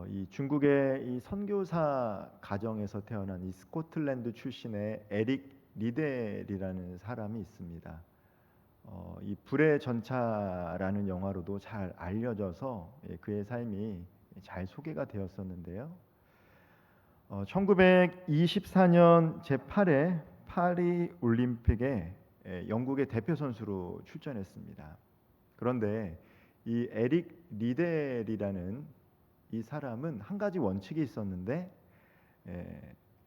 이 중국의 이 선교사 가정에서 태어난 이 스코틀랜드 출신의 에릭 리델이라는 사람이 있습니다. 이 불의 전차라는 영화로도 잘 알려져서 그의 삶이 잘 소개가 되었었는데요. 1924년 제8회 파리 올림픽에 영국의 대표 선수로 출전했습니다. 그런데 이 에릭 리델이라는 이 사람은 한 가지 원칙이 있었는데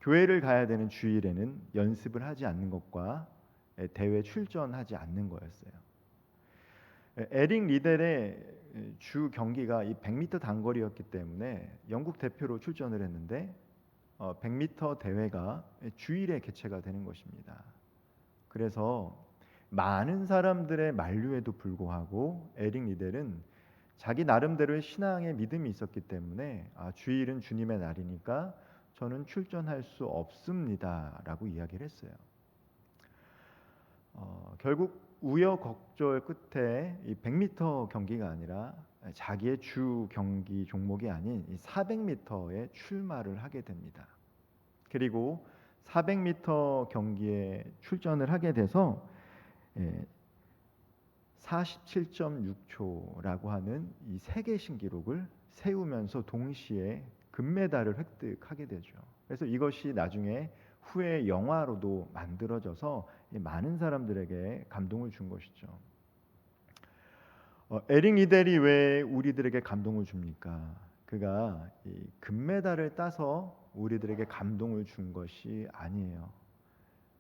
교회를 가야 되는 주일에는 연습을 하지 않는 것과 대회 출전하지 않는 거였어요. 에릭 리델의 주 경기가 이 100m 단거리였기 때문에 영국 대표로 출전을 했는데 100m 대회가 주일에 개최가 되는 것입니다. 그래서 많은 사람들의 만류에도 불구하고 에릭 리델은 자기 나름대로의 신앙의 믿음이 있었기 때문에 주일은 주님의 날이니까 저는 출전할 수 없습니다라고 이야기를 했어요. 결국 우여곡절 끝에 이 100m 경기가 아니라 자기의 주 경기 종목이 아닌 이 400m에 출마를 하게 됩니다. 그리고 400m 경기에 출전을 하게 돼서 47.6초라고 하는 이 세계 신기록을 세우면서 동시에 금메달을 획득하게 되죠. 그래서 이것이 나중에 후에 영화로도 만들어져서 많은 사람들에게 감동을 준 것이죠. 에릭 리델이 왜 우리들에게 감동을 줍니까? 그가 이 금메달을 따서 우리들에게 감동을 준 것이 아니에요.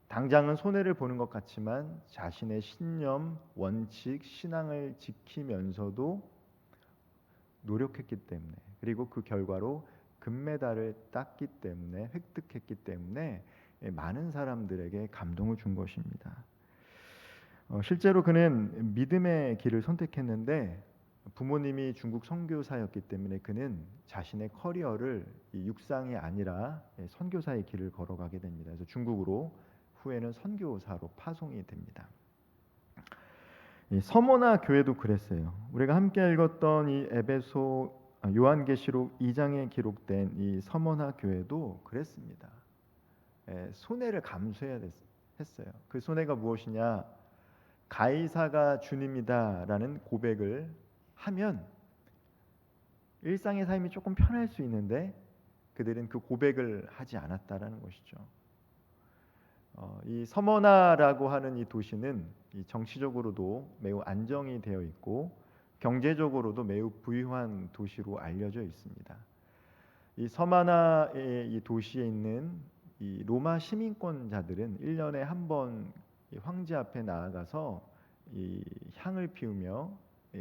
당장은 손해를 보는 것 같지만 자신의 신념, 원칙, 신앙을 지키면서도 노력했기 때문에, 그리고 그 결과로 금메달을 땄기 때문에, 획득했기 때문에 많은 사람들에게 감동을 준 것입니다. 실제로 그는 믿음의 길을 선택했는데 부모님이 중국 선교사였기 때문에 그는 자신의 커리어를 육상이 아니라 선교사의 길을 걸어가게 됩니다. 그래서 중국으로 후에는 선교사로 파송이 됩니다. 서머나 교회도 그랬어요. 우리가 함께 읽었던 이 에베소 요한계시록 2장에 기록된 이 서머나 교회도 그랬습니다. 손해를 감수해야 했어요. 그 손해가 무엇이냐? 가이사가 주님이다라는 고백을 하면 일상의 삶이 조금 편할 수 있는데 그들은 그 고백을 하지 않았다라는 것이죠. 이 서머나라고 하는 이 도시는 이 정치적으로도 매우 안정이 되어 있고 경제적으로도 매우 부유한 도시로 알려져 있습니다. 이 서머나의 이 도시에 있는 이 로마 시민권자들은 1년에 한 번 황제 앞에 나아가서 이 향을 피우며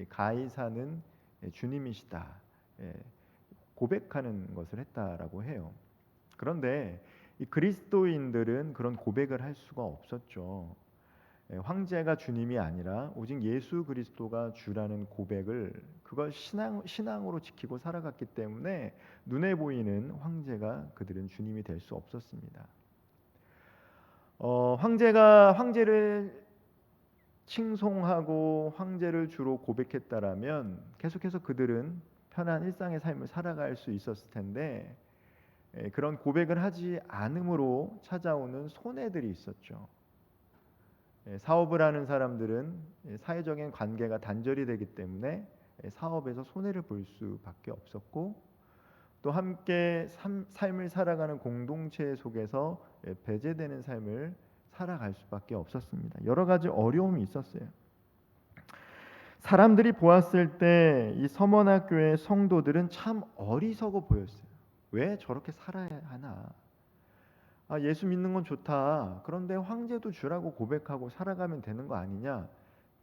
가이사는 주님이시다 고백하는 것을 했다라고 해요. 그런데 이 그리스도인들은 그런 고백을 할 수가 없었죠. 황제가 주님이 아니라 오직 예수 그리스도가 주라는 고백을 그걸 신앙으로 지키고 살아갔기 때문에 눈에 보이는 황제가 그들은 주님이 될 수 없었습니다. 황제가 황제를 칭송하고 황제를 주로 고백했다라면 계속해서 그들은 편한 일상의 삶을 살아갈 수 있었을 텐데 그런 고백을 하지 않음으로 찾아오는 손해들이 있었죠. 사업을 하는 사람들은 사회적인 관계가 단절이 되기 때문에 사업에서 손해를 볼 수밖에 없었고 또 함께 삶을 살아가는 공동체 속에서 배제되는 삶을 살아갈 수밖에 없었습니다. 여러 가지 어려움이 있었어요. 사람들이 보았을 때 이 서머나 교회 성도들은 참 어리석어 보였어요. 왜 저렇게 살아야 하나? 예수 믿는 건 좋다. 그런데 황제도 주라고 고백하고 살아가면 되는 거 아니냐?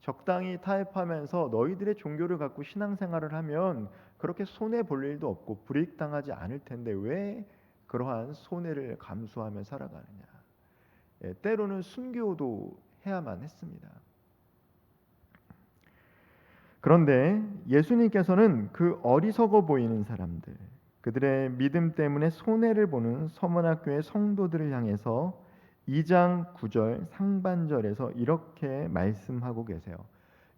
적당히 타협하면서 너희들의 종교를 갖고 신앙생활을 하면 그렇게 손해 볼 일도 없고 불이익 당하지 않을 텐데 왜 그러한 손해를 감수하며 살아가느냐? 때로는 순교도 해야만 했습니다. 그런데 예수님께서는 그 어리석어 보이는 사람들, 그들의 믿음 때문에 손해를 보는 서머나교회 성도들을 향해서 2장 9절 상반절에서 이렇게 말씀하고 계세요.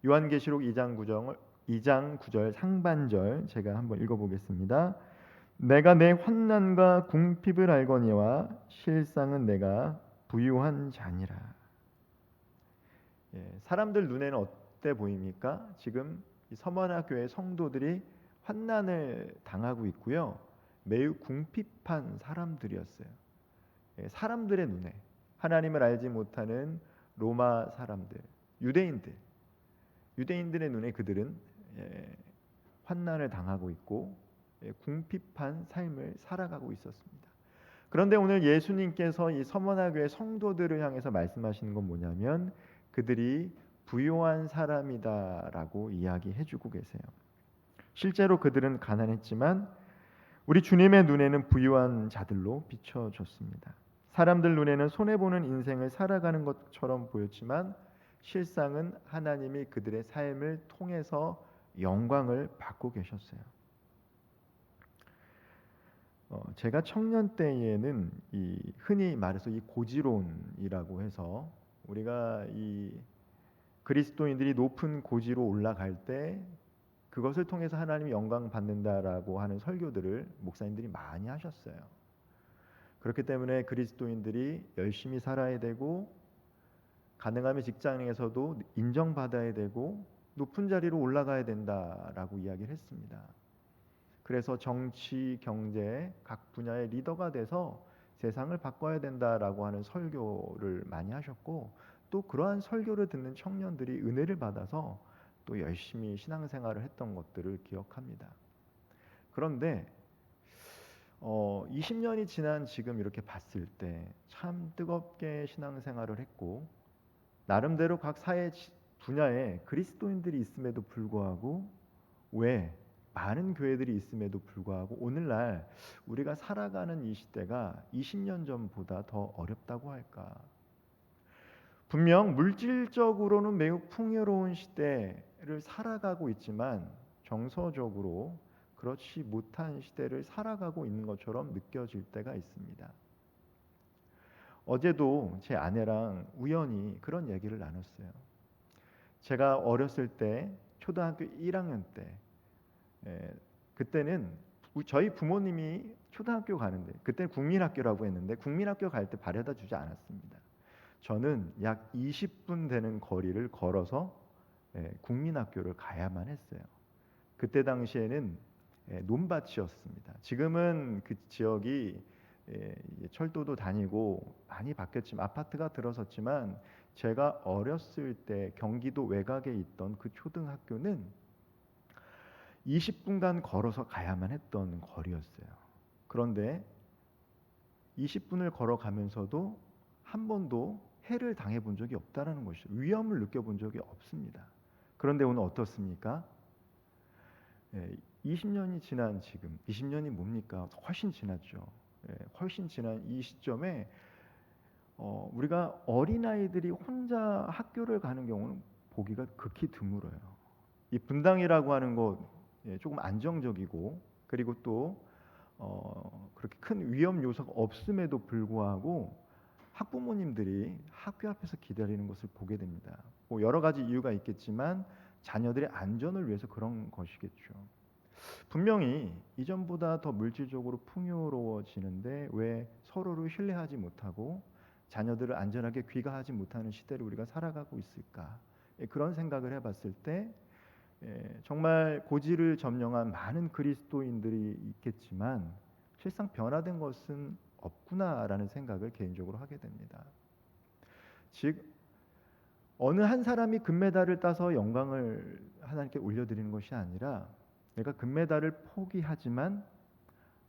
요한계시록 2장 9절 상반절 제가 한번 읽어보겠습니다. 내가 내 환난과 궁핍을 알거니와 실상은 내가 부유한 자니라. 사람들 눈에는 어때 보입니까? 지금 이 서머나 교회 성도들이 환난을 당하고 있고요. 매우 궁핍한 사람들이었어요. 사람들의 눈에, 하나님을 알지 못하는 로마 사람들, 유대인들의 눈에 그들은 환난을 당하고 있고 궁핍한 삶을 살아가고 있었습니다. 그런데 오늘 예수님께서 이 서머나 교회 성도들을 향해서 말씀하시는 건 뭐냐면 그들이 부요한 사람이다라고 이야기해주고 계세요. 실제로 그들은 가난했지만 우리 주님의 눈에는 부유한 자들로 비춰졌습니다. 사람들 눈에는 손해보는 인생을 살아가는 것처럼 보였지만 실상은 하나님이 그들의 삶을 통해서 영광을 받고 계셨어요. 제가 청년 때에는 이 흔히 말해서 이 고지론이라고 해서 우리가 이 그리스도인들이 높은 고지로 올라갈 때 그것을 통해서 하나님이 영광 받는다라고 하는 설교들을 목사님들이 많이 하셨어요. 그렇기 때문에 그리스도인들이 열심히 살아야 되고 가능하면 직장에서도 인정받아야 되고 높은 자리로 올라가야 된다라고 이야기를 했습니다. 그래서 정치, 경제 각 분야의 리더가 돼서 세상을 바꿔야 된다라고 하는 설교를 많이 하셨고 또 그러한 설교를 듣는 청년들이 은혜를 받아서 또 열심히 신앙생활을 했던 것들을 기억합니다. 그런데 20년이 지난 지금 이렇게 봤을 때 참 뜨겁게 신앙생활을 했고 나름대로 각 사회 분야에 그리스도인들이 있음에도 불구하고 왜 많은 교회들이 있음에도 불구하고 오늘날 우리가 살아가는 이 시대가 20년 전보다 더 어렵다고 할까? 분명 물질적으로는 매우 풍요로운 시대를 살아가고 있지만 정서적으로 그렇지 못한 시대를 살아가고 있는 것처럼 느껴질 때가 있습니다. 어제도 제 아내랑 우연히 그런 얘기를 나눴어요. 제가 어렸을 때 초등학교 1학년 때 그때는 저희 부모님이 초등학교 가는데 그때는 국민학교라고 했는데 국민학교 갈 때 바래다 주지 않았습니다. 저는 약 20분 되는 거리를 걸어서 국민학교를 가야만 했어요. 그때 당시에는 논밭이었습니다. 지금은 그 지역이 철도도 다니고 많이 바뀌었지만 아파트가 들어섰지만 제가 어렸을 때 경기도 외곽에 있던 그 초등학교는 20분간 걸어서 가야만 했던 거리였어요. 그런데 20분을 걸어가면서도 한 번도 해를 당해본 적이 없다라는 것이죠. 위험을 느껴본 적이 없습니다. 그런데 오늘 어떻습니까? 20년이 지난 지금 20년이 뭡니까? 훨씬 지났죠. 훨씬 지난 이 시점에 우리가 어린아이들이 혼자 학교를 가는 경우는 보기가 극히 드물어요. 이 분당이라고 하는 곳 조금 안정적이고 그리고 또 그렇게 큰 위험 요소가 없음에도 불구하고 학부모님들이 학교 앞에서 기다리는 것을 보게 됩니다. 뭐 여러 가지 이유가 있겠지만 자녀들의 안전을 위해서 그런 것이겠죠. 분명히 이전보다 더 물질적으로 풍요로워지는데 왜 서로를 신뢰하지 못하고 자녀들을 안전하게 귀가하지 못하는 시대를 우리가 살아가고 있을까? 그런 생각을 해봤을 때 정말 고지를 점령한 많은 그리스도인들이 있겠지만 실상 변화된 것은 없구나라는 생각을 개인적으로 하게 됩니다. 즉 어느 한 사람이 금메달을 따서 영광을 하나님께 올려드리는 것이 아니라 내가 금메달을 포기하지만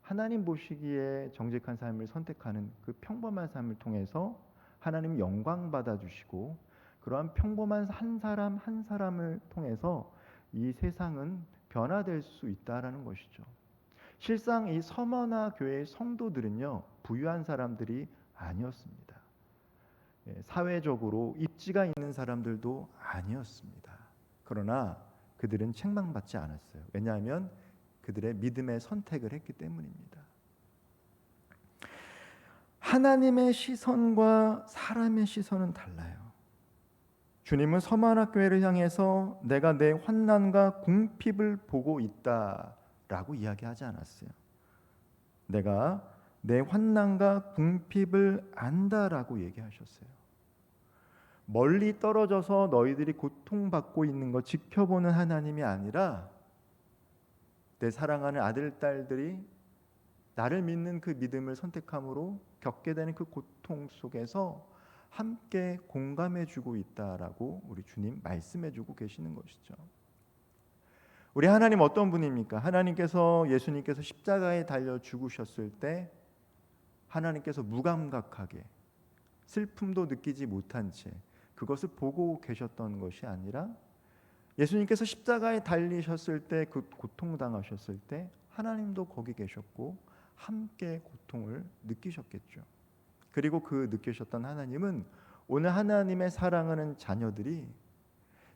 하나님 보시기에 정직한 삶을 선택하는 그 평범한 삶을 통해서 하나님 영광 받아주시고 그러한 평범한 한 사람 한 사람을 통해서 이 세상은 변화될 수 있다라는 것이죠. 실상 이 서머나 교회의 성도들은요 부유한 사람들이 아니었습니다. 사회적으로 입지가 있는 사람들도 아니었습니다. 그러나 그들은 책망받지 않았어요. 왜냐하면 그들의 믿음의 선택을 했기 때문입니다. 하나님의 시선과 사람의 시선은 달라요. 주님은 서머나 교회를 향해서 내가 내 환난과 궁핍을 보고 있다라고 이야기하지 않았어요. 내가 내 환난과 궁핍을 안다라고 얘기하셨어요. 멀리 떨어져서 너희들이 고통받고 있는 거 지켜보는 하나님이 아니라 내 사랑하는 아들, 딸들이 나를 믿는 그 믿음을 선택함으로 겪게 되는 그 고통 속에서 함께 공감해주고 있다라고 우리 주님 말씀해주고 계시는 것이죠. 우리 하나님 어떤 분입니까? 하나님께서 예수님께서 십자가에 달려 죽으셨을 때 하나님께서 무감각하게 슬픔도 느끼지 못한 채 그것을 보고 계셨던 것이 아니라 예수님께서 십자가에 달리셨을 때, 그 고통당하셨을 때 하나님도 거기 계셨고 함께 고통을 느끼셨겠죠. 그리고 그 느끼셨던 하나님은 오늘 하나님의 사랑하는 자녀들이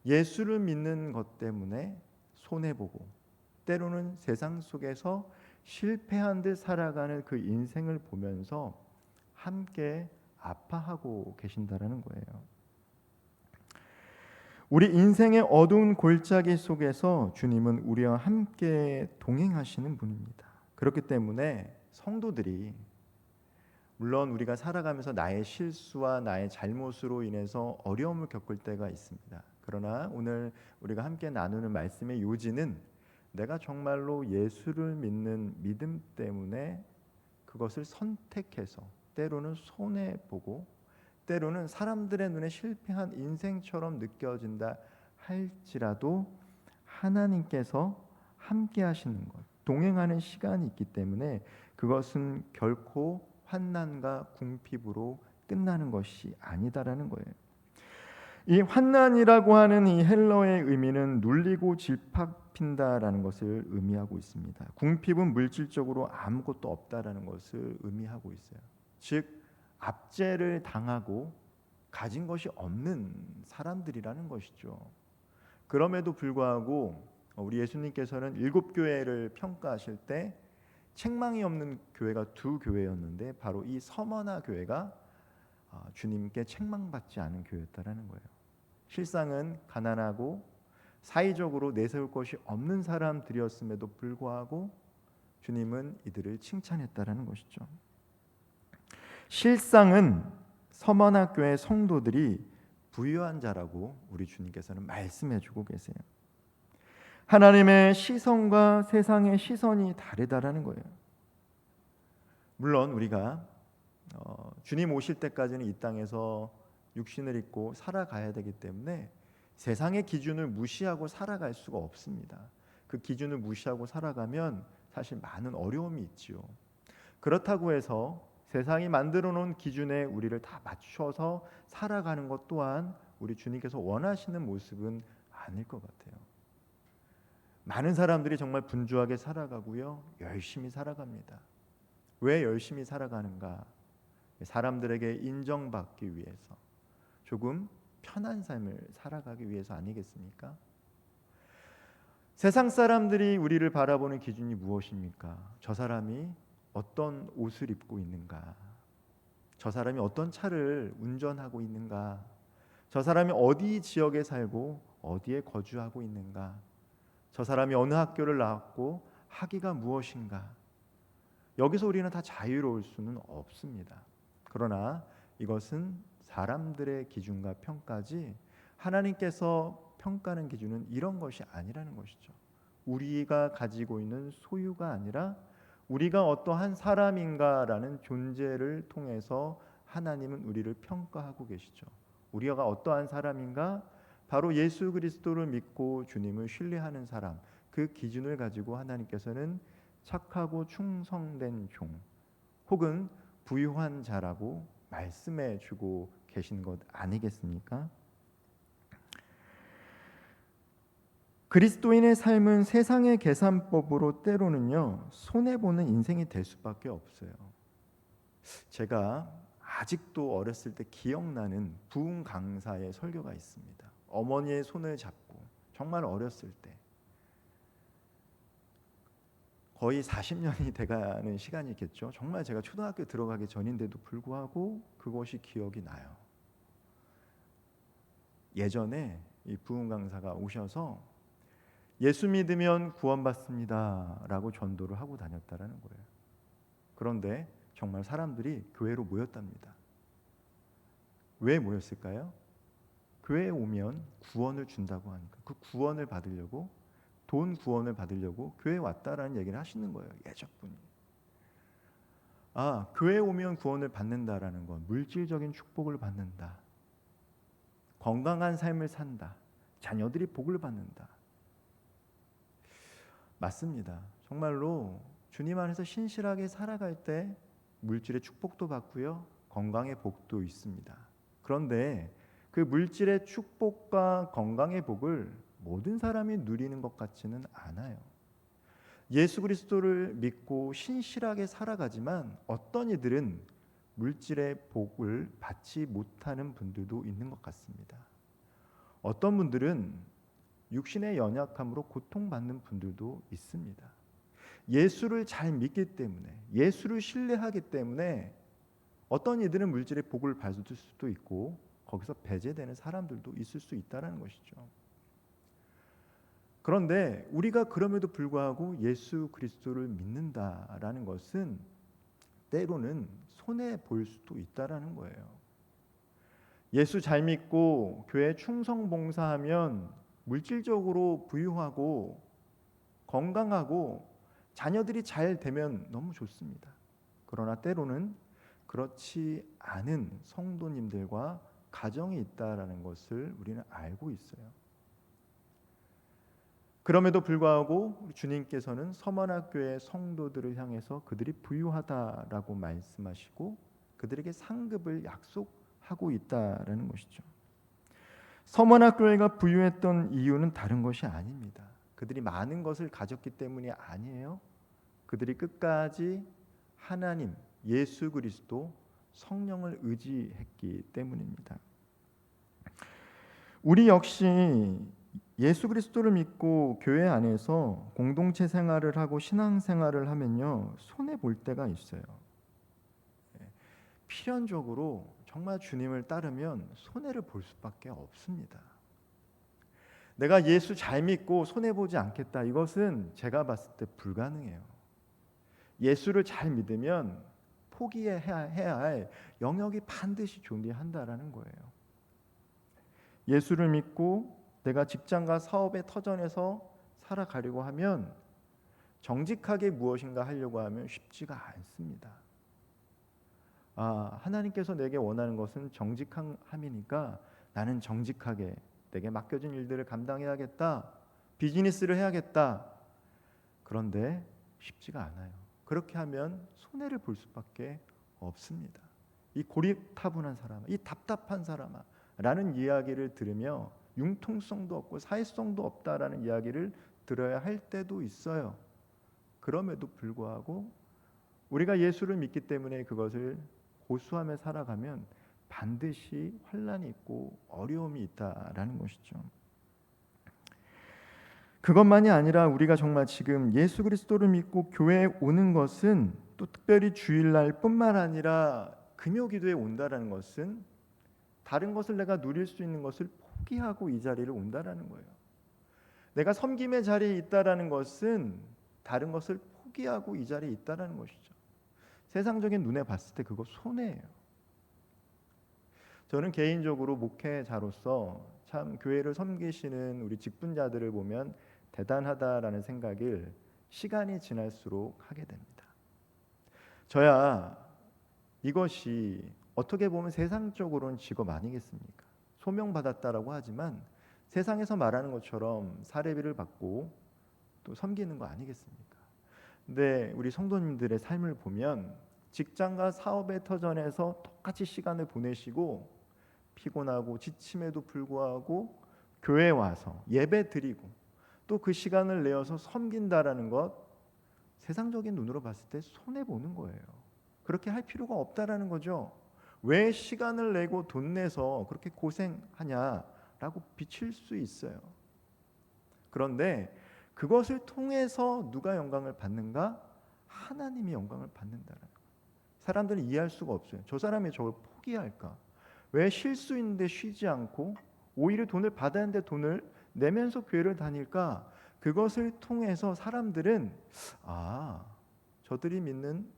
예수를 믿는 것 때문에 손해보고 때로는 세상 속에서 실패한 듯 살아가는 그 인생을 보면서 함께 아파하고 계신다라는 거예요. 우리 인생의 어두운 골짜기 속에서 주님은 우리와 함께 동행하시는 분입니다. 그렇기 때문에 성도들이 물론 우리가 살아가면서 나의 실수와 나의 잘못으로 인해서 어려움을 겪을 때가 있습니다. 그러나 오늘 우리가 함께 나누는 말씀의 요지는 내가 정말로 예수를 믿는 믿음 때문에 그것을 선택해서 때로는 손해보고 때로는 사람들의 눈에 실패한 인생처럼 느껴진다 할지라도 하나님께서 함께 하시는 것, 동행하는 시간이 있기 때문에 그것은 결코 환난과 궁핍으로 끝나는 것이 아니다라는 거예요. 이 환난이라고 하는 이 헬러의 의미는 눌리고 질팍핀다라는 것을 의미하고 있습니다. 궁핍은 물질적으로 아무것도 없다라는 것을 의미하고 있어요. 즉 압제를 당하고 가진 것이 없는 사람들이라는 것이죠. 그럼에도 불구하고 우리 예수님께서는 7교회를 평가하실 때 책망이 없는 교회가 2교회였는데 바로 이 서머나 교회가 주님께 책망받지 않은 교회였다라는 거예요. 실상은 가난하고 사회적으로 내세울 것이 없는 사람들이었음에도 불구하고 주님은 이들을 칭찬했다라는 것이죠. 실상은 서머나 교회 성도들이 부유한 자라고 우리 주님께서는 말씀해주고 계세요. 하나님의 시선과 세상의 시선이 다르다라는 거예요. 물론 우리가 주님 오실 때까지는 이 땅에서 육신을 입고 살아가야 되기 때문에 세상의 기준을 무시하고 살아갈 수가 없습니다. 그 기준을 무시하고 살아가면 사실 많은 어려움이 있지요. 그렇다고 해서 세상이 만들어 놓은 기준에 우리를 다 맞춰서 살아가는 것 또한 우리 주님께서 원하시는 모습은 아닐 것 같아요. 많은 사람들이 정말 분주하게 살아가고요, 열심히 살아갑니다. 왜 열심히 살아가는가? 사람들에게 인정받기 위해서, 조금 편한 삶을 살아가기 위해서 아니겠습니까? 세상 사람들이 우리를 바라보는 기준이 무엇입니까? 저 사람이 어떤 옷을 입고 있는가? 저 사람이 어떤 차를 운전하고 있는가? 저 사람이 어디 지역에 살고 어디에 거주하고 있는가? 저 사람이 어느 학교를 나왔고 학위가 무엇인가? 여기서 우리는 다 자유로울 수는 없습니다. 그러나 이것은 사람들의 기준과 평가지 하나님께서 평가하는 기준은 이런 것이 아니라는 것이죠. 우리가 가지고 있는 소유가 아니라 우리가 어떠한 사람인가라는 존재를 통해서 하나님은 우리를 평가하고 계시죠. 우리가 어떠한 사람인가? 바로 예수 그리스도를 믿고 주님을 신뢰하는 사람, 그 기준을 가지고 하나님께서는 착하고 충성된 종 혹은 부유한 자라고 말씀해 주고 계신 것 아니겠습니까? 그리스도인의 삶은 세상의 계산법으로 때로는요 손해보는 인생이 될 수밖에 없어요. 제가 아직도 어렸을 때 기억나는 부흥 강사의 설교가 있습니다. 어머니의 손을 잡고 정말 어렸을 때 거의 40년이 돼가는 시간이겠죠. 정말 제가 초등학교 들어가기 전인데도 불구하고 그것이 기억이 나요. 예전에 이 부흥 강사가 오셔서 예수 믿으면 구원받습니다 라고 전도를 하고 다녔다라는 거예요. 그런데 정말 사람들이 교회로 모였답니다. 왜 모였을까요? 교회에 오면 구원을 준다고 하니까 그 구원을 받으려고, 돈 구원을 받으려고 교회에 왔다라는 얘기를 하시는 거예요. 예적분이. 교회에 오면 구원을 받는다라는 건 물질적인 축복을 받는다, 건강한 삶을 산다, 자녀들이 복을 받는다. 맞습니다. 정말로 주님 안에서 신실하게 살아갈 때 물질의 축복도 받고요, 건강의 복도 있습니다. 그런데 그 물질의 축복과 건강의 복을 모든 사람이 누리는 것 같지는 않아요. 예수 그리스도를 믿고 신실하게 살아가지만 어떤 이들은 물질의 복을 받지 못하는 분들도 있는 것 같습니다. 어떤 분들은 육신의 연약함으로 고통받는 분들도 있습니다. 예수를 잘 믿기 때문에, 예수를 신뢰하기 때문에 어떤 이들은 물질의 복을 받을 수도 있고 거기서 배제되는 사람들도 있을 수 있다는 것이죠. 그런데 우리가 그럼에도 불구하고 예수 그리스도를 믿는다라는 것은 때로는 손해 볼 수도 있다라는 거예요. 예수 잘 믿고 교회 충성 봉사하면 물질적으로 부유하고 건강하고 자녀들이 잘 되면 너무 좋습니다. 그러나 때로는 그렇지 않은 성도님들과 가정이 있다라는 것을 우리는 알고 있어요. 그럼에도 불구하고 주님께서는 서머나교회 성도들을 향해서 그들이 부유하다라고 말씀하시고 그들에게 상급을 약속하고 있다라는 것이죠. 서머나교회가 부유했던 이유는 다른 것이 아닙니다. 그들이 많은 것을 가졌기 때문이 아니에요. 그들이 끝까지 하나님, 예수 그리스도, 성령을 의지했기 때문입니다. 우리 역시 예수 그리스도를 믿고 교회 안에서 공동체 생활을 하고 신앙 생활을 하면요, 손해 볼 때가 있어요. 필연적으로 정말 주님을 따르면 손해를 볼 수밖에 없습니다. 내가 예수 잘 믿고 손해 보지 않겠다, 이것은 제가 봤을 때 불가능해요. 예수를 잘 믿으면 포기해야 할 영역이 반드시 존재한다라는 거예요. 예수를 믿고 내가 직장과 사업의 터전에서 살아가려고 하면, 정직하게 무엇인가 하려고 하면 쉽지가 않습니다. 하나님께서 내게 원하는 것은 정직함이니까 나는 정직하게 내게 맡겨진 일들을 감당해야겠다, 비즈니스를 해야겠다. 그런데 쉽지가 않아요. 그렇게 하면 손해를 볼 수밖에 없습니다. 이 고리타분한 사람아, 이 답답한 사람아 라는 이야기를 들으며 융통성도 없고 사회성도 없다라는 이야기를 들어야 할 때도 있어요. 그럼에도 불구하고 우리가 예수를 믿기 때문에 그것을 고수하며 살아가면 반드시 환난이 있고 어려움이 있다라는 것이죠. 그것만이 아니라 우리가 정말 지금 예수 그리스도를 믿고 교회에 오는 것은, 또 특별히 주일날 뿐만 아니라 금요기도에 온다라는 것은 다른 것을 내가 누릴 수 있는 것을 포기하고 이 자리를 온다라는 거예요. 내가 섬김의 자리에 있다라는 것은 다른 것을 포기하고 이 자리에 있다라는 것이죠. 세상적인 눈에 봤을 때 그거 손해예요. 저는 개인적으로 목회자로서 참 교회를 섬기시는 우리 직분자들을 보면 대단하다라는 생각을 시간이 지날수록 하게 됩니다. 저야 이것이 어떻게 보면 세상적으로는 직업 아니겠습니까? 소명받았다라고 하지만 세상에서 말하는 것처럼 사례비를 받고 또 섬기는 거 아니겠습니까? 근데 우리 성도님들의 삶을 보면 직장과 사업의 터전에서 똑같이 시간을 보내시고 피곤하고 지침에도 불구하고 교회에 와서 예배 드리고 또 그 시간을 내어서 섬긴다라는 것, 세상적인 눈으로 봤을 때 손해보는 거예요. 그렇게 할 필요가 없다라는 거죠. 왜 시간을 내고 돈 내서 그렇게 고생하냐라고 비칠 수 있어요. 그런데 그것을 통해서 누가 영광을 받는가? 하나님이 영광을 받는다라는 거예요. 사람들은 이해할 수가 없어요. 저 사람이 저걸 포기할까? 왜 쉴 수 있는데 쉬지 않고 오히려 돈을 받았는데 돈을 내면서 교회를 다닐까? 그것을 통해서 사람들은 저들이 믿는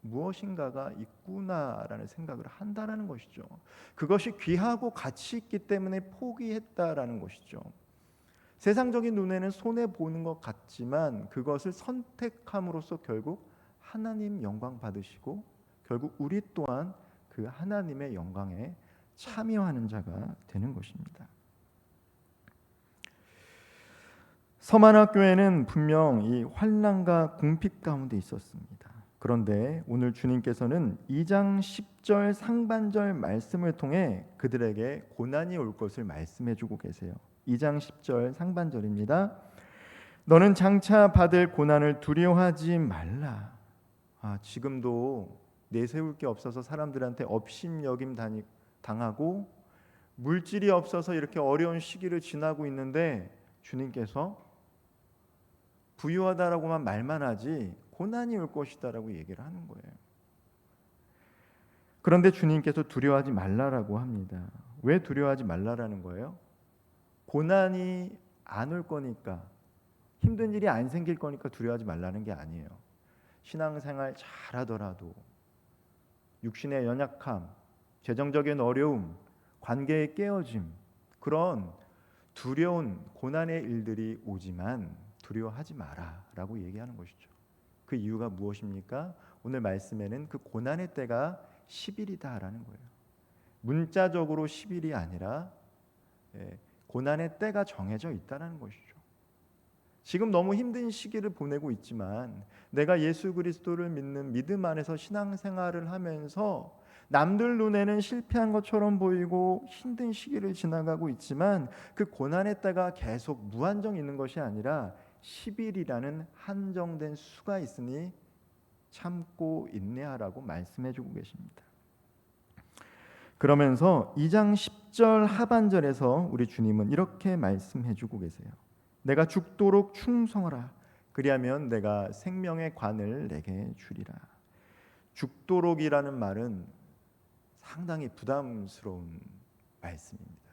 무엇인가가 있구나라는 생각을 한다라는 것이죠. 그것이 귀하고 가치 있기 때문에 포기했다라는 것이죠. 세상적인 눈에는 손해 보는 것 같지만 그것을 선택함으로써 결국 하나님 영광 받으시고 결국 우리 또한 그 하나님의 영광에 참여하는 자가 되는 것입니다. 서만화 교회는 분명 이 환난과 궁핍 가운데 있었습니다. 그런데 오늘 주님께서는 2장 10절 상반절 말씀을 통해 그들에게 고난이 올 것을 말씀해 주고 계세요. 2장 10절 상반절입니다. 너는 장차 받을 고난을 두려워하지 말라. 지금도 내세울 게 없어서 사람들한테 업신여김 당하고 물질이 없어서 이렇게 어려운 시기를 지나고 있는데 주님께서 부유하다라고만 말만 하지 고난이 올 것이다라고 얘기를 하는 거예요. 그런데 주님께서 두려워하지 말라라고 합니다. 왜 두려워하지 말라라는 거예요? 고난이 안 올 거니까, 힘든 일이 안 생길 거니까 두려워하지 말라는 게 아니에요. 신앙생활 잘하더라도 육신의 연약함, 재정적인 어려움, 관계의 깨어짐, 그런 두려운 고난의 일들이 오지만 두려워하지 마라라고 얘기하는 것이죠. 그 이유가 무엇입니까? 오늘 말씀에는 그 고난의 때가 10일이다라는 거예요. 문자적으로 10일이 아니라 고난의 때가 정해져 있다는 것이죠. 지금 너무 힘든 시기를 보내고 있지만 내가 예수 그리스도를 믿는 믿음 안에서 신앙생활을 하면서 남들 눈에는 실패한 것처럼 보이고 힘든 시기를 지나가고 있지만 그 고난의 때가 계속 무한정 있는 것이 아니라 10일이라는 한정된 수가 있으니 참고 인내하라고 말씀해 주고 계십니다. 그러면서 2장 10절 하반절에서 우리 주님은 이렇게 말씀해 주고 계세요. 내가 죽도록 충성하라. 그리하면 내가 생명의 관을 내게 주리라. 죽도록이라는 말은 상당히 부담스러운 말씀입니다.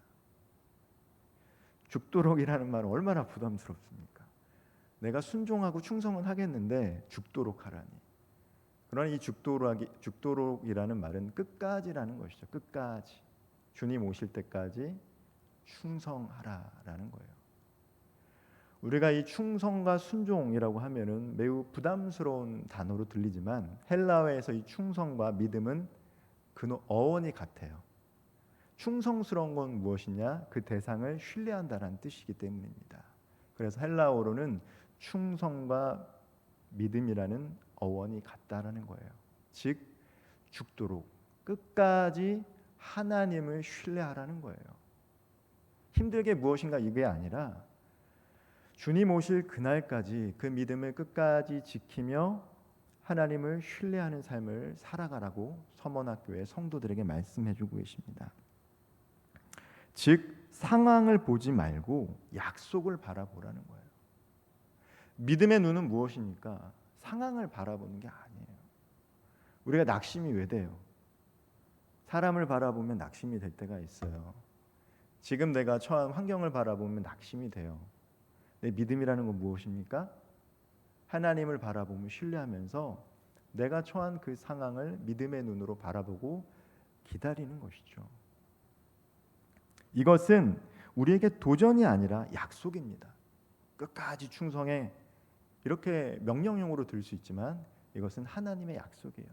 죽도록이라는 말은 얼마나 부담스럽습니까? 내가 순종하고 충성은 하겠는데 죽도록 하라니. 그러나 이 죽도록이라는 말은 끝까지라는 것이죠. 끝까지. 주님 오실 때까지 충성하라라는 거예요. 우리가 이 충성과 순종이라고 하면은 매우 부담스러운 단어로 들리지만 헬라어에서 이 충성과 믿음은 그 어원이 같아요. 충성스러운 건 무엇이냐? 그 대상을 신뢰한다는 뜻이기 때문입니다. 그래서 헬라어로는 충성과 믿음이라는 어원이 같다라는 거예요. 즉 죽도록 끝까지 하나님을 신뢰하라는 거예요. 힘들게 무엇인가 이게 아니라 주님 오실 그날까지 그 믿음을 끝까지 지키며 하나님을 신뢰하는 삶을 살아가라고 서머나교회 성도들에게 말씀해주고 계십니다. 즉 상황을 보지 말고 약속을 바라보라는 거예요. 믿음의 눈은 무엇입니까? 상황을 바라보는 게 아니에요. 우리가 낙심이 왜 돼요? 사람을 바라보면 낙심이 될 때가 있어요. 지금 내가 처한 환경을 바라보면 낙심이 돼요. 내 믿음이라는 건 무엇입니까? 하나님을 바라보며 신뢰하면서 내가 처한 그 상황을 믿음의 눈으로 바라보고 기다리는 것이죠. 이것은 우리에게 도전이 아니라 약속입니다. 끝까지 충성해. 이렇게 명령형으로 들 수 있지만 이것은 하나님의 약속이에요.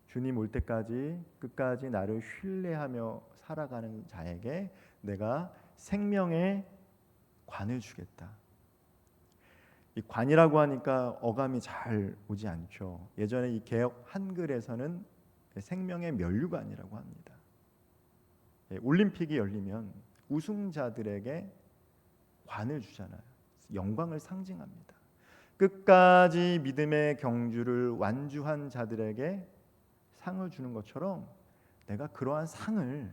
주님 올 때까지 끝까지 나를 신뢰하며 살아가는 자에게 내가 생명의 관을 주겠다. 이 관이라고 하니까 어감이 잘 오지 않죠. 예전에 이 개역 한글에서는 생명의 면류관이라고 합니다. 올림픽이 열리면 우승자들에게 관을 주잖아요. 영광을 상징합니다. 끝까지 믿음의 경주를 완주한 자들에게 상을 주는 것처럼 내가 그러한 상을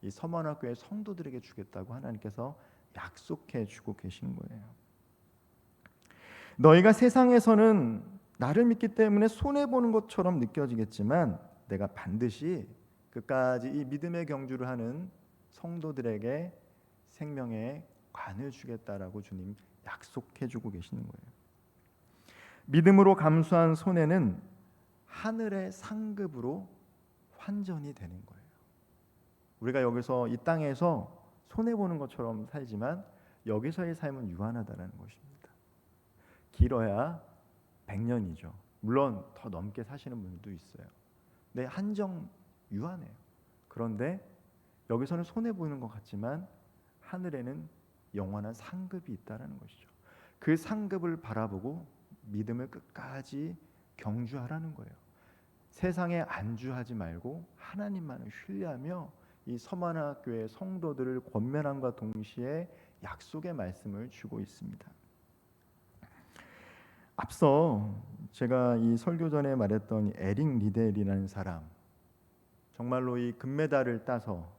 이 서머나교회 성도들에게 주겠다고 하나님께서 약속해 주고 계신 거예요. 너희가 세상에서는 나를 믿기 때문에 손해보는 것처럼 느껴지겠지만 내가 반드시 끝까지 이 믿음의 경주를 하는 성도들에게 생명의 관을 주겠다라고 주님 약속해 주고 계시는 거예요. 믿음으로 감수한 손해는 하늘의 상급으로 환전이 되는 거예요. 우리가 여기서 이 땅에서 손해 보는 것처럼 살지만 여기서의 삶은 유한하다는 것입니다. 길어야 100년이죠. 물론 더 넘게 사시는 분들도 있어요. 근데 한정 유한해요. 그런데 여기서는 손해 보이는 것 같지만 하늘에는 영원한 상급이 있다는 것이죠. 그 상급을 바라보고 믿음을 끝까지 경주하라는 거예요. 세상에 안주하지 말고 하나님만을 신뢰하며 이 서만화 교회 성도들을 권면함과 동시에 약속의 말씀을 주고 있습니다. 앞서 제가 이 설교 전에 말했던 에릭 리델이라는 사람, 정말로 이 금메달을 따서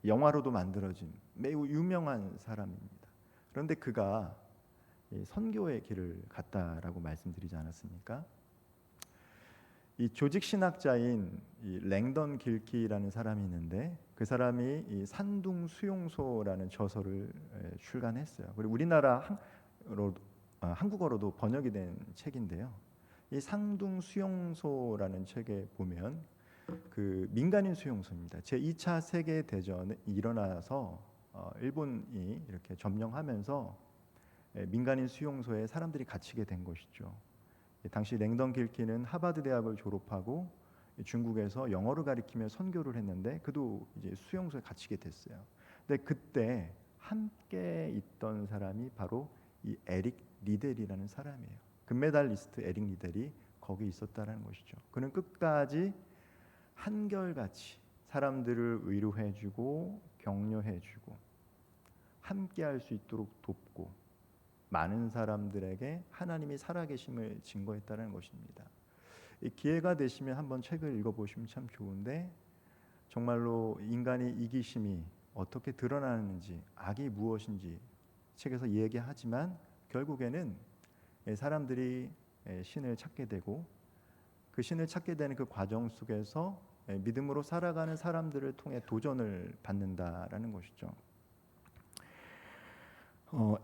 영화로도 만들어진 매우 유명한 사람입니다. 그런데 그가 선교의 길을 갔다라고 말씀드리지 않았습니까? 이 조직 신학자인 이 랭던 길키라는 사람이 있는데 그 사람이 이 산둥 수용소라는 저서를 출간했어요. 그리고 한국어로도 번역이 된 책인데요. 이 산둥 수용소라는 책에 보면 그 민간인 수용소입니다. 제2차 세계 대전이 일어나서 일본이 이렇게 점령하면서 민간인 수용소에 사람들이 갇히게 된 것이죠. 당시 랭던 길키는 하버드 대학을 졸업하고 중국에서 영어를 가리키며 선교를 했는데 그도 이제 수용소에 갇히게 됐어요. 근데 그때 함께 있던 사람이 바로 이 에릭 리델이라는 사람이에요. 금메달리스트 에릭 리델이 거기 있었다는 것이죠. 그는 끝까지 한결같이 사람들을 위로해주고 격려해주고 함께할 수 있도록 돕고 많은 사람들에게 하나님이 살아계심을 증거했다는 것입니다. 기회가 되시면 한번 책을 읽어보시면 참 좋은데 정말로 인간의 이기심이 어떻게 드러나는지 악이 무엇인지 책에서 얘기하지만 결국에는 사람들이 신을 찾게 되고 그 신을 찾게 되는 그 과정 속에서 믿음으로 살아가는 사람들을 통해 도전을 받는다라는 것이죠.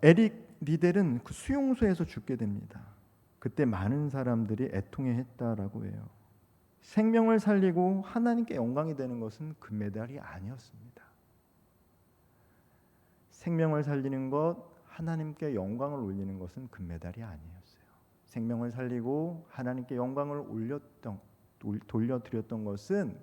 에릭 리델은 그 수용소에서 죽게 됩니다. 그때 많은 사람들이 애통해했다라고 해요. 생명을 살리고 하나님께 영광이 되는 것은 금메달이 아니었습니다. 생명을 살리는 것, 하나님께 영광을 올리는 것은 금메달이 아니었어요. 생명을 살리고 하나님께 영광을 돌려드렸던 것은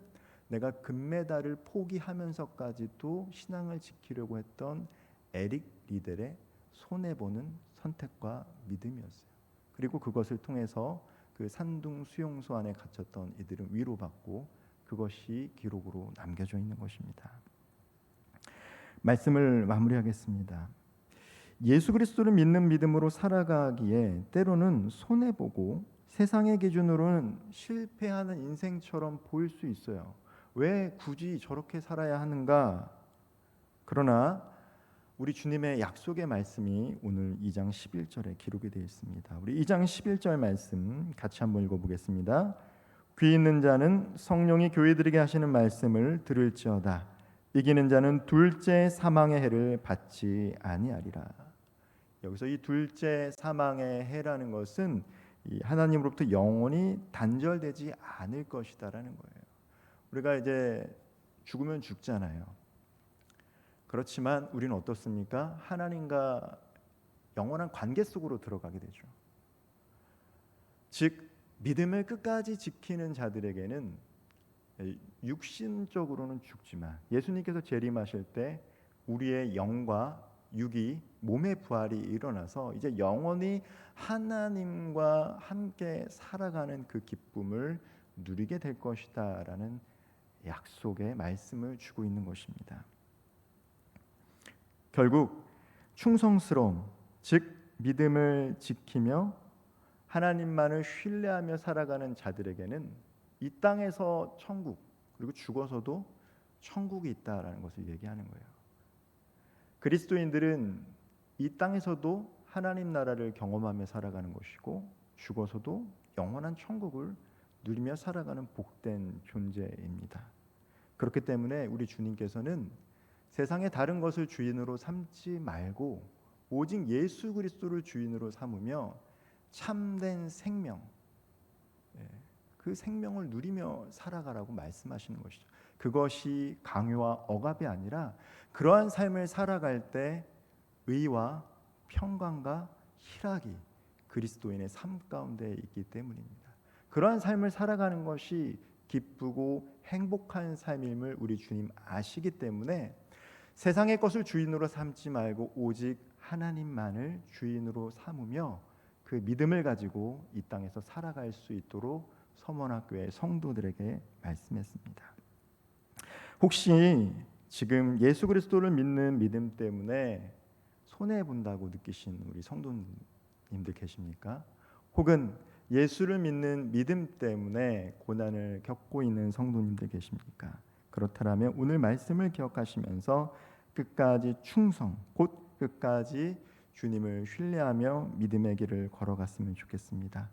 내가 금메달을 포기하면서까지도 신앙을 지키려고 했던 에릭 리델의 손해보는 선택과 믿음이었어요. 그리고 그것을 통해서 그 산둥 수용소 안에 갇혔던 이들은 위로받고 그것이 기록으로 남겨져 있는 것입니다. 말씀을 마무리하겠습니다. 예수 그리스도를 믿는 믿음으로 살아가기에 때로는 손해보고 세상의 기준으로는 실패하는 인생처럼 보일 수 있어요. 왜 굳이 저렇게 살아야 하는가? 그러나 우리 주님의 약속의 말씀이 오늘 2장 11절에 기록이 되어 있습니다. 우리 2장 11절 말씀 같이 한번 읽어보겠습니다. 귀 있는 자는 성령이 교회들에게 하시는 말씀을 들을지어다. 이기는 자는 둘째 사망의 해를 받지 아니하리라. 여기서 이 둘째 사망의 해라는 것은 이 하나님으로부터 영원히 단절되지 않을 것이다라는 거예요. 우리가 이제 죽으면 죽잖아요. 그렇지만 우리는 어떻습니까? 하나님과 영원한 관계 속으로 들어가게 되죠. 즉 믿음을 끝까지 지키는 자들에게는 육신적으로는 죽지만 예수님께서 재림하실 때 우리의 영과 육이 몸의 부활이 일어나서 이제 영원히 하나님과 함께 살아가는 그 기쁨을 누리게 될 것이다라는 약속의 말씀을 주고 있는 것입니다. 결국 충성스러움, 즉 믿음을 지키며 하나님만을 신뢰하며 살아가는 자들에게는 이 땅에서 천국 그리고 죽어서도 천국이 있다라는 것을 얘기하는 거예요. 그리스도인들은 이 땅에서도 하나님 나라를 경험하며 살아가는 것이고 죽어서도 영원한 천국을 누리며 살아가는 복된 존재입니다. 그렇기 때문에 우리 주님께서는 세상의 다른 것을 주인으로 삼지 말고 오직 예수 그리스도를 주인으로 삼으며 참된 생명, 그 생명을 누리며 살아가라고 말씀하시는 것이죠. 그것이 강요와 억압이 아니라 그러한 삶을 살아갈 때 의와 평강과 희락이 그리스도인의 삶 가운데 있기 때문입니다. 그러한 삶을 살아가는 것이 기쁘고 행복한 삶임을 우리 주님 아시기 때문에 세상의 것을 주인으로 삼지 말고 오직 하나님만을 주인으로 삼으며 그 믿음을 가지고 이 땅에서 살아갈 수 있도록 서머나교회 성도들에게 말씀했습니다. 혹시 지금 예수 그리스도를 믿는 믿음 때문에 손해 본다고 느끼신 우리 성도님들 계십니까? 혹은 예수를 믿는 믿음 때문에 고난을 겪고 있는 성도님들 계십니까? 그렇다면 오늘 말씀을 기억하시면서 끝까지 충성, 곧 끝까지 주님을 신뢰하며 믿음의 길을 걸어갔으면 좋겠습니다.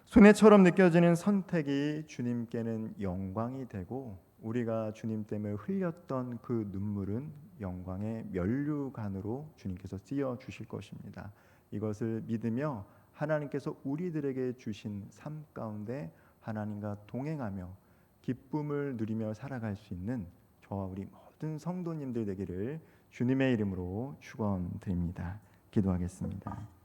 손해처럼 느껴지는 선택이 주님께는 영광이 되고 우리가 주님 때문에 흘렸던 그 눈물은 영광의 면류관으로 주님께서 씌워 주실 것입니다. 이것을 믿으며 하나님께서 우리들에게 주신 삶 가운데 하나님과 동행하며 기쁨을 누리며 살아갈 수 있는 저와 우리 모든 성도님들 되기를 주님의 이름으로 축원드립니다. 기도하겠습니다.